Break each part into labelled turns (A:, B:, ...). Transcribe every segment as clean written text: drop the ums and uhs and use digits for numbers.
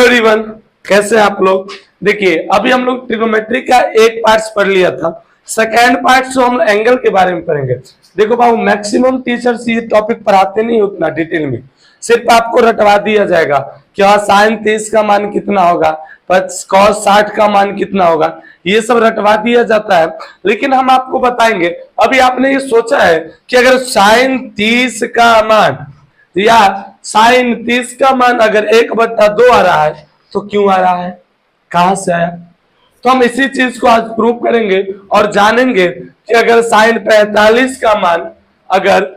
A: Everyone, कैसे हैं आप लोग। देखिए अभी हम लोग ट्रिग्नोमेट्री का एक पार्ट पढ़ लिया था। सेकेंड पार्ट से हम एंगल के बारे में पढ़ेंगे। देखो बाबू, मैक्सिमम टीचर्स ये टॉपिक पढ़ाते नहीं उतना डिटेल में, सिर्फ आपको रटवा दिया जाएगा कि हाँ साइन 30 का मान कितना होगा, कॉस 60 का मान कितना होगा, ये सब रटवा दिया जाता है। लेकिन हम आपको बताएंगे, अभी आपने ये सोचा है कि अगर साइन 30 का मान या साइन 30 का मान अगर 1/2 आ रहा है तो क्यों आ रहा है, कहां से आया। तो हम इसी चीज को आज प्रूव करेंगे और जानेंगे कि अगर साइन 45 का मान अगर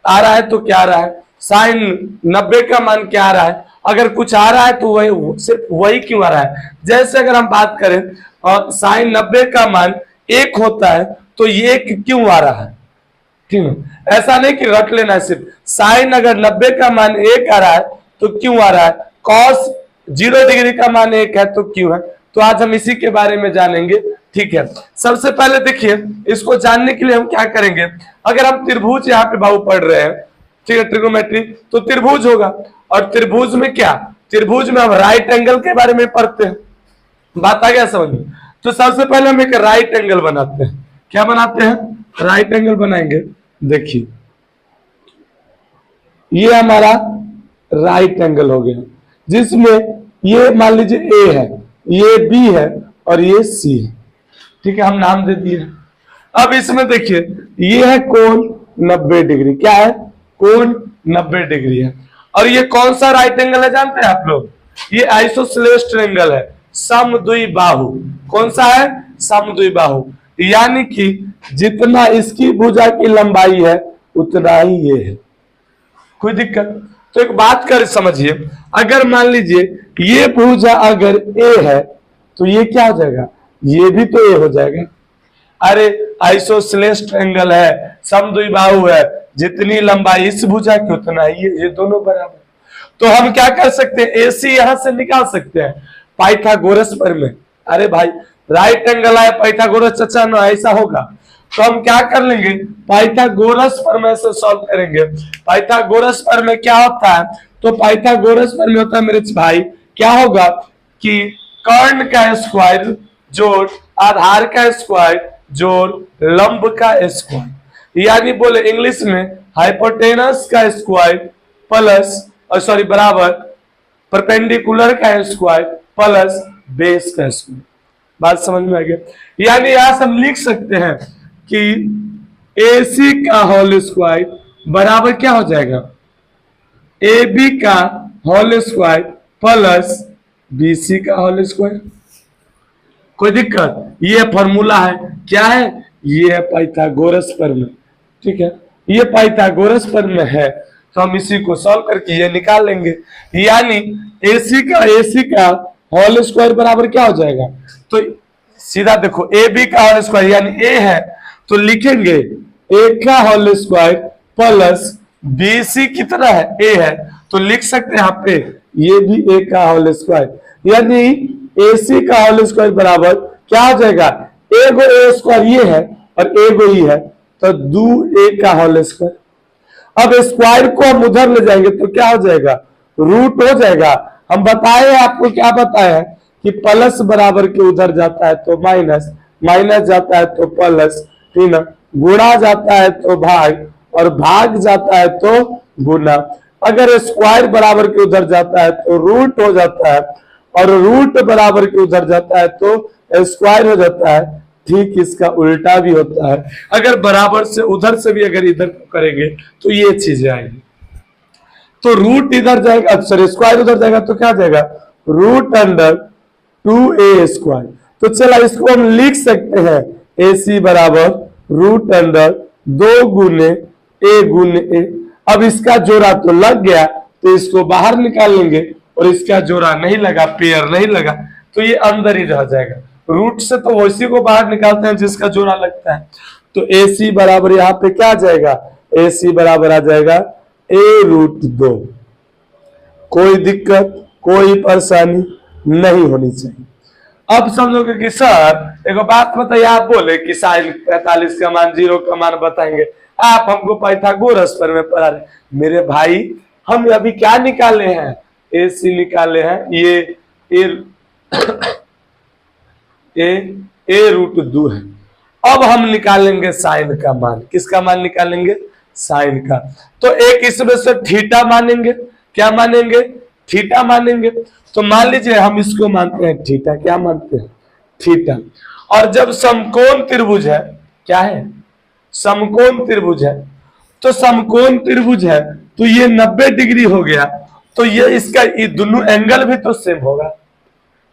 A: आ रहा है तो क्या आ रहा है, साइन 90 का मान क्या आ रहा है, अगर कुछ आ रहा है तो वही सिर्फ वही क्यों आ रहा है। जैसे अगर हम बात करें और साइन 90 का मान 1 होता है तो ये क्यों आ रहा है, ठीक है। ऐसा नहीं कि रट लेना है, सिर्फ साइन अगर 90 का मान 1 आ रहा है तो क्यों आ रहा है, कॉस 0 डिग्री का मान 1 है तो क्यों है। तो आज हम इसी के बारे में जानेंगे, ठीक है। सबसे पहले देखिए, इसको जानने के लिए हम क्या करेंगे, अगर हम त्रिभुज यहाँ पे बाबू पढ़ रहे हैं, ठीक है, ट्रिग्नोमेट्री, तो त्रिभुज होगा। और त्रिभुज में क्या, त्रिभुज में हम राइट एंगल के बारे में पढ़ते हैं। बात आ गया समझ में। तो सबसे पहले हम एक राइट एंगल बनाते हैं। क्या बनाते हैं, राइट एंगल बनाएंगे। देखिए ये हमारा राइट एंगल हो गया, जिसमें ये मान लीजिए ए है, ये बी है और ये सी है, ठीक है, हम नाम दे दिए। अब इसमें देखिए ये है कोण 90 डिग्री, क्या है, कोण 90 डिग्री है। और ये कौन सा राइट एंगल है जानते हैं आप लोग, ये आइसोसेलेस ट्रायंगल है, समद्विबाहु। कौन सा है, समद्विबाहु। यानी कि जितना इसकी भुजा की लंबाई है उतना ही ये है, कोई दिक्कत। तो एक बात कर समझिए, अगर मान लीजिए ये भुजा अगर ए है तो ये क्या हो जाएगा, ये भी तो ए हो जाएगा। अरे आइसोसेलेस ट्रायंगल है, समद्विबाहु है, जितनी लंबाई इस भुजा की उतना ही ये दोनों बराबर। तो हम क्या कर सकते हैं, एसी यहां से निकाल सकते हैं पाइथागोरस प्रमेय। अरे भाई राइट एंगल है, पाइथागोरस चचा ना, ऐसा होगा। तो हम क्या कर लेंगे, पाइथागोरस प्रमेय से सॉल्व करेंगे। पाइथागोरस प्रमेय क्या होता है, तो पाइथागोरस प्रमेय होता है मेरे भाई, क्या होगा कि कर्ण का स्क्वायर जोड़ आधार का स्क्वायर जोड़ लंब का स्क्वायर, यानी बोले इंग्लिश में हाइपोटेनस का स्क्वायर प्लस सॉरी बराबर परपेंडिकुलर का स्क्वायर प्लस बेस का स्क्वायर। बात समझ में आ गया। यानी यहां से हम लिख सकते हैं कि AC का होल स्क्वायर बराबर क्या हो जाएगा, AB का होल स्क्वायर प्लस BC का होल स्क्वायर। कोई दिक्कत, ये फॉर्मूला है, क्या है, ये है पाइथागोरस प्रमेय, ठीक है, ये पाइथागोरस प्रमेय है। तो हम इसी को सॉल्व करके ये निकाल लेंगे। यानी AC का होल स्क्वायर बराबर क्या हो जाएगा, तो सीधा देखो AB का होल स्क्वायर यानी A है तो लिखेंगे A का होल स्क्वायर प्लस BC कितना है, A है, तो लिख सकते हैं यहाँ पे ये भी A का होल स्क्वायर, यानी AC का होल स्क्वायर बराबर क्या हो जाएगा, A गो A स्क्वायर ये है और A गो ही है, तो 2A का होल स्क्वायर। अब स्क्वायर को हम उधर ले जाएंगे तो क्या हो जाएगा, रूट हो जाएगा। हम बताए आपको, क्या बताया है कि प्लस बराबर के उधर जाता है तो माइनस, माइनस जाता है तो प्लस, ठीक ना, गुणा जाता है तो भाग और भाग जाता है तो गुना। अगर स्क्वायर बराबर के उधर जाता है तो रूट हो जाता है और रूट बराबर के उधर जाता है तो स्क्वायर हो जाता है। ठीक इसका उल्टा भी होता है, अगर बराबर से उधर से भी अगर इधर करेंगे तो ये चीजें आएंगी। तो रूट इधर जाएगा, सॉरी स्क्वायर उधर जाएगा तो क्या जाएगा, रूट अंडर 2A स्क्वायर। तो चला इसको हम लिख सकते हैं AC बराबर रूट अंडर 2 गुने A गुने A। अब इसका जोड़ा तो लग गया तो इसको बाहर निकाल लेंगे और इसका जोड़ा नहीं लगा, पेयर नहीं लगा, तो ये अंदर ही रह जाएगा। रूट से तो उसी को बाहर निकालते हैं जिसका जोड़ा लगता है। तो AC बराबर यहाँ पे क्या आ जाएगा, AC बराबर आ जाएगा A रूट 2। कोई दिक्कत कोई परेशानी नहीं होनी चाहिए। अब समझोगे कि सर एक बात बताइए, आप बोले कि साइन 45 का मान 0 का मान बताएंगे, आप हमको पाइथागोरस प्रमेय पढ़ा रहे। मेरे भाई हम अभी क्या निकाले हैं, AC निकाले हैं, ये ए ए रूट 2 है। अब हम निकालेंगे साइन का मान। किसका मान निकालेंगे? साइन का। तो एक इसमें से थीटा मानेंगे। क्या मानेंगे? थीटा मानेंगे। तो मान लीजिए हम इसको मानते हैं थीटा। क्या मानते हैं? थीटा। और जब समकोण त्रिभुज है, क्या है? समकोण त्रिभुज है। तो समकोण त्रिभुज है तो ये 90 डिग्री हो गया, तो ये इसका ये दोनों एंगल भी तो सेम होगा।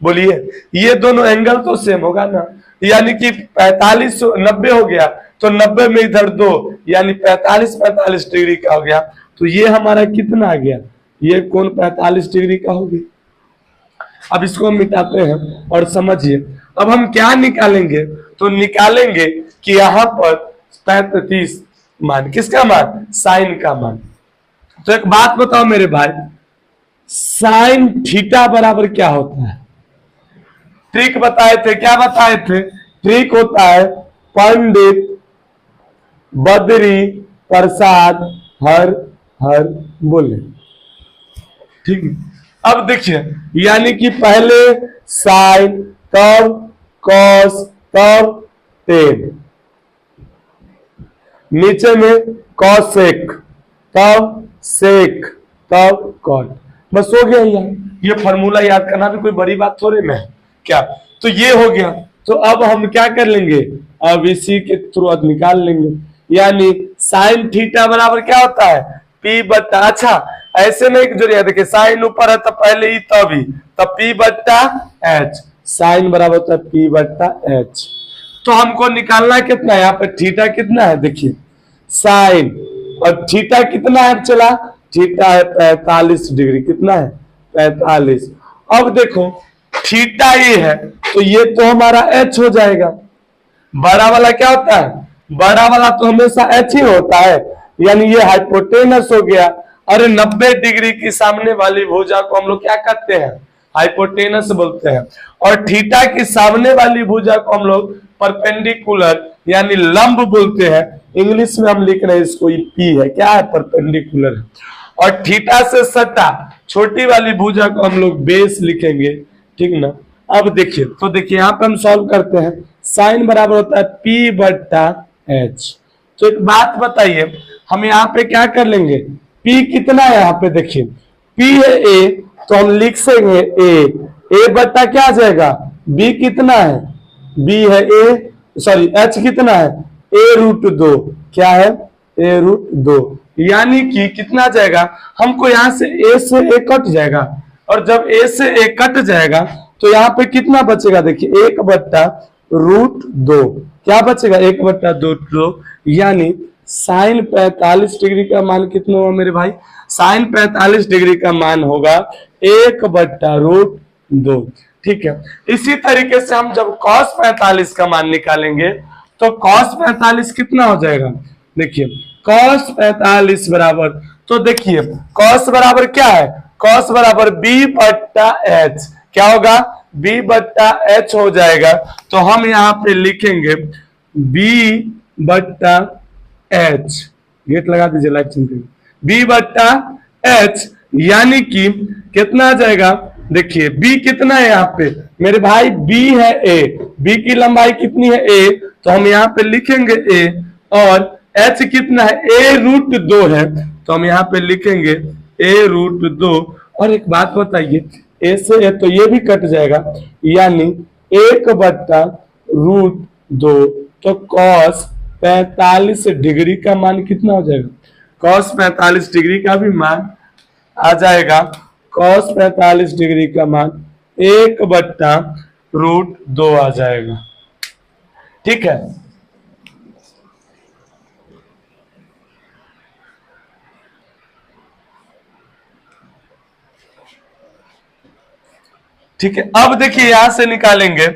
A: बोलिए, ये दोनों एंगल तो सेम होगा ना। यानी कि 45 90 हो गया, तो 90 में इधर 2 यानी 45 डिग्री का हो गया। तो ये हमारा कितना आ गया? ये कोण 45 डिग्री का हो गया। अब इसको हम मिटाते हैं और समझिए, अब हम क्या निकालेंगे? तो निकालेंगे कि यहां पर 35 मान। किसका मान? साइन का मान। तो एक बात बताओ मेरे भाई, साइन थीटा बराबर क्या होता है? ट्रिक बताए थे। क्या बताए थे? ट्रिक होता है पंडित बद्री प्रसाद हर हर बोले। ठीक है। अब देखिए, यानी कि पहले साइन, तब कॉस, तब टेन, नीचे में कॉसेक, तब सेक, तब कॉट। बस हो गया यार। ये फॉर्मूला याद करना भी कोई बड़ी बात थोड़ी ना है क्या? तो ये हो गया। तो अब हम क्या कर लेंगे? अब इसी के थ्रू अब निकाल लेंगे। यानी साइन थीटा बराबर क्या होता है? पी बट्टा, अच्छा ऐसे नहीं जोड़िए, देखिए साइन ऊपर है तो पहले ही तब ही, तब पी बट्टा एच। साइन बराबर होता है पी बट्टा एच। तो हमको निकालना कितना है? यहाँ पे थीटा कितना है? देखिए साइन और थीटा कितना है? चला थीटा है 45 डिग्री। कितना है? 45। अब देखो थीटा ये है तो ये तो हमारा एच हो जाएगा। बड़ा वाला क्या होता है? बड़ा वाला तो हमेशा एच ही होता है, यानी ये हाइपोटेनस हो गया। अरे 90 डिग्री की सामने वाली भुजा को हम लोग क्या कहते हैं? हाइपोटेनस बोलते हैं। और थीटा की सामने वाली भुजा को हम लोग परपेंडिकुलर यानी लंब बोलते हैं। इंग्लिश में हम लिख रहे हैं इसको पी है। क्या है? परपेंडिकुलर है। और थीटा से सटा छोटी वाली भुजा को हम लोग बेस लिखेंगे। ठीक ना? अब देखिए, तो देखिए यहाँ पे हम सॉल्व करते हैं। साइन बराबर होता है पी बट्टा एच। तो एक बात बताइए, हम यहाँ पे क्या कर लेंगे? पी कितना है? यहाँ पे देखिए पी है ए, तो हम लिख सकेंगे ए बट्टा क्या आ जाएगा? बी कितना है? बी है ए, सॉरी एच कितना है? ए रूट 2। क्या है? ए रूट 2। यानी कि कितना जाएगा? हमको यहाँ से ए कट जाएगा, और जब ए से ए कट जाएगा तो यहाँ पे कितना बचेगा? देखिए 1 बट्टा रूट 2। क्या बचेगा? 1 बट्टा रूट 2। यानी साइन 45 डिग्री का मान कितना होगा मेरे भाई? साइन 45 डिग्री का मान होगा 1 बट्टा रूट 2। ठीक है। इसी तरीके से हम जब cos 45 का मान निकालेंगे तो cos 45 कितना हो जाएगा? देखिए cos 45 बराबर, तो देखिए cos बराबर क्या है? cos बराबर b बट्टा h। क्या होगा? b बट्टा h हो जाएगा। तो हम यहाँ पे लिखेंगे b बट्टा h। गेट लगा दीजिए, लाइट चिंता। b बट्टा h यानी कि कितना आ जाएगा? देखिए b कितना है यहाँ पे मेरे भाई? b है a। b की लंबाई कितनी है? a। तो हम यहाँ पे लिखेंगे a। और h कितना है? a रूट 2 है, तो हम यहाँ पे लिखेंगे a रूट 2। और एक बात बताइए, a से a तो ये भी कट जाएगा, यानी 1 बट्टा रूट 2। तो cos 45 डिग्री का मान कितना हो जाएगा? cos 45 डिग्री का भी मान आ जाएगा, cos 45 डिग्री का मान 1 बट्टा रूट 2 आ जाएगा। ठीक है। ठीक है। अब देखिए यहां से निकालेंगे,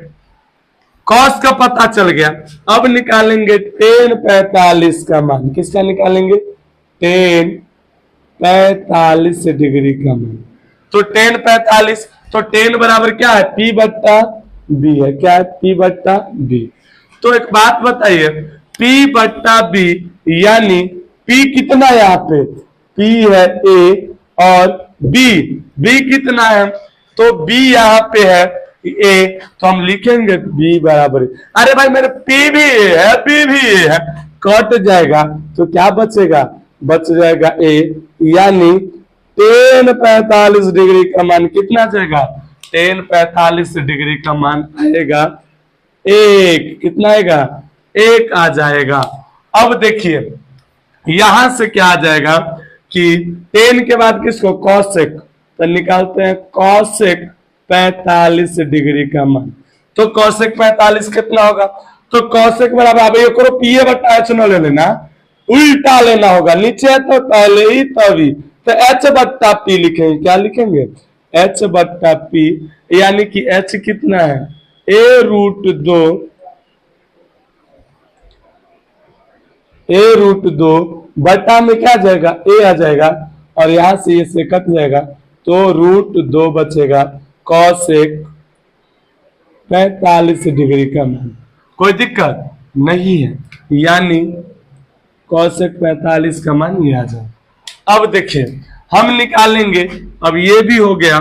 A: cos का पता चल गया। अब निकालेंगे tan 45 का मान। किसका निकालेंगे? tan 45 डिग्री का मान। तो tan 45, तो tan बराबर क्या है? p बट्टा b है। क्या है? p बट्टा b। तो एक बात बताइए, p बट्टा b यानी p कितना है यहाँ पे? p है a और b कितना है? तो b यहाँ पे है a, तो हम लिखेंगे b बराबर, अरे भाई मेरे p भी a है b भी a है, कट जाएगा तो क्या बचेगा, बच जाएगा a, यानी tan 45 डिग्री का मान कितना जाएगा, tan 45 डिग्री का मान आएगा एक, कितना आएगा, एक आ जाएगा। अब देखिए यहां से क्या आ जाएगा कि tan के बाद किसको, cosec, तो निकालते हैं cosec 45 डिग्री का मान, तो cosec 45 कितना होगा, तो cosec बराबर, अब ये करो पीए बटा एच न ले लेना, उल्टा लेना होगा, नीचे है तो पहले ही तभी, तो एच बट्टा पी लिखेंगे, क्या लिखेंगे, एच बट्टा पी, यानी कि एच कितना है, a√2 बटा में क्या जाएगा, a आ जाएगा, और यहां से ये से कट जाएगा, तो √2 बचेगा, cosec 45 डिग्री का मान, कोई दिक्कत नहीं है, यानी cosec 45 का मान ये आ जाए। अब देखिए हम निकालेंगे, अब ये भी हो गया,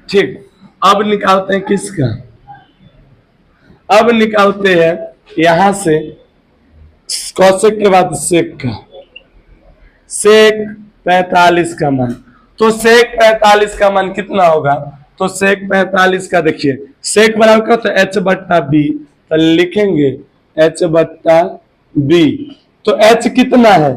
A: ठीक, अब निकालते हैं किसका, अब निकालते हैं यहां से cosec के बाद sec का, sec 45 का मान, तो sec 45 का मान कितना होगा, तो sec 45 का देखिए sec बराबर क्या होता है, h बट्टा b, तो लिखेंगे h बट्टा b, तो h कितना है,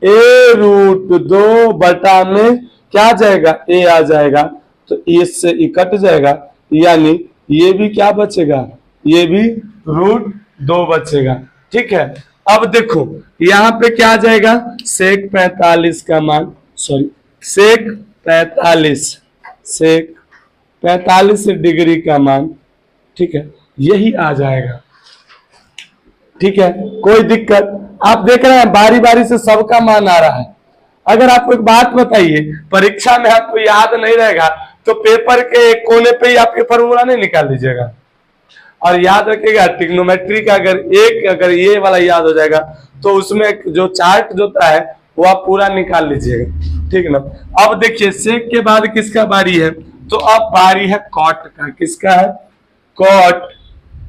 A: a√2 बटा में क्या जाएगा, a आ जाएगा, तो इससे कट जाएगा, यानी ये भी क्या बचेगा, ये भी √2 बचेगा, ठीक है। अब देखो यहां पे क्या आ जाएगा, sec 45 का मान, सॉरी sec 45 डिग्री का मान, ठीक है, यही आ जाएगा, ठीक है, कोई दिक्कत, आप देख रहे हैं बारी बारी से सबका मान आ रहा है। अगर आपको एक बात बताइए, परीक्षा में आपको याद नहीं रहेगा तो पेपर के एक कोने पे ही आपके फॉर्मूला नहीं निकाल लीजिएगा, और याद रखिएगा ट्रिग्नोमेट्री का अगर ये वाला याद हो जाएगा तो उसमें जो चार्ट जो होता है वो आप पूरा निकाल लीजिएगा, ठीक ना। अब देखिए सेक के बाद किसका बारी है, तो अब बारी है कॉट का, किसका है, कॉट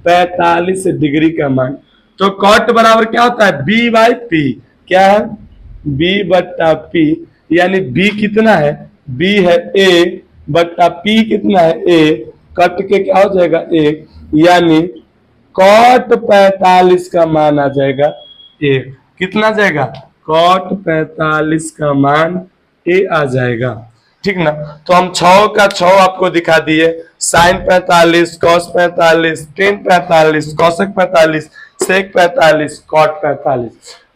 A: 45 डिग्री का मान, तो कॉट बराबर क्या होता है, बी बाई पी, क्या है, बी बट्टा पी, यानी बी कितना है, बी है ए बट्टा पी कितना है ए, कट के क्या हो जाएगा ए, यानी कॉट 45 का मान आ जाएगा ए, कितना जाएगा, कॉट 45 का मान ए आ जाएगा, ठीक ना। तो हम 6 का 6 आपको दिखा दिए, साइन 45, कॉस 45, टेन 45, कॉसेक 45, सेक 45, कॉट 45।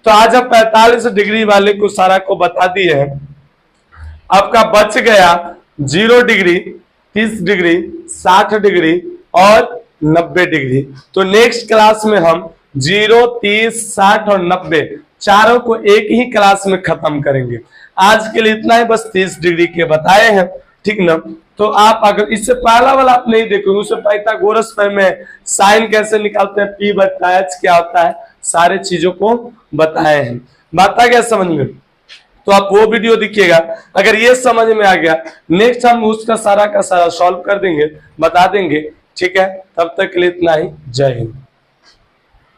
A: तो आज हम 45 डिग्री वाले को सारा को बता दिए हैं। आपका बच गया 0 डिग्री, 30 डिग्री, 60 डिग्री और 90 डिग्री। तो नेक्स्ट क्लास में हम 0, 30, 60 और 90 चारों को एक ही क्लास में खत्म करेंगे। आज के लिए इतना ही, बस 30 डिग्री के बताए हैं, ठीक ना। तो आप अगर इससे पहला वाला आप नहीं देखोगे, उससे पाइथागोरस में साइन कैसे निकालते हैं, पी बटा एच क्या होता है, सारे चीजों को बताए हैं। बात आ गया समझ में, तो आप वो वीडियो देखिएगा। अगर ये समझ में आ गया, नेक्स्ट हम उसका सारा का सारा सॉल्व कर देंगे, बता देंगे, ठीक है। तब तक के लिए इतना ही, जय हिंद।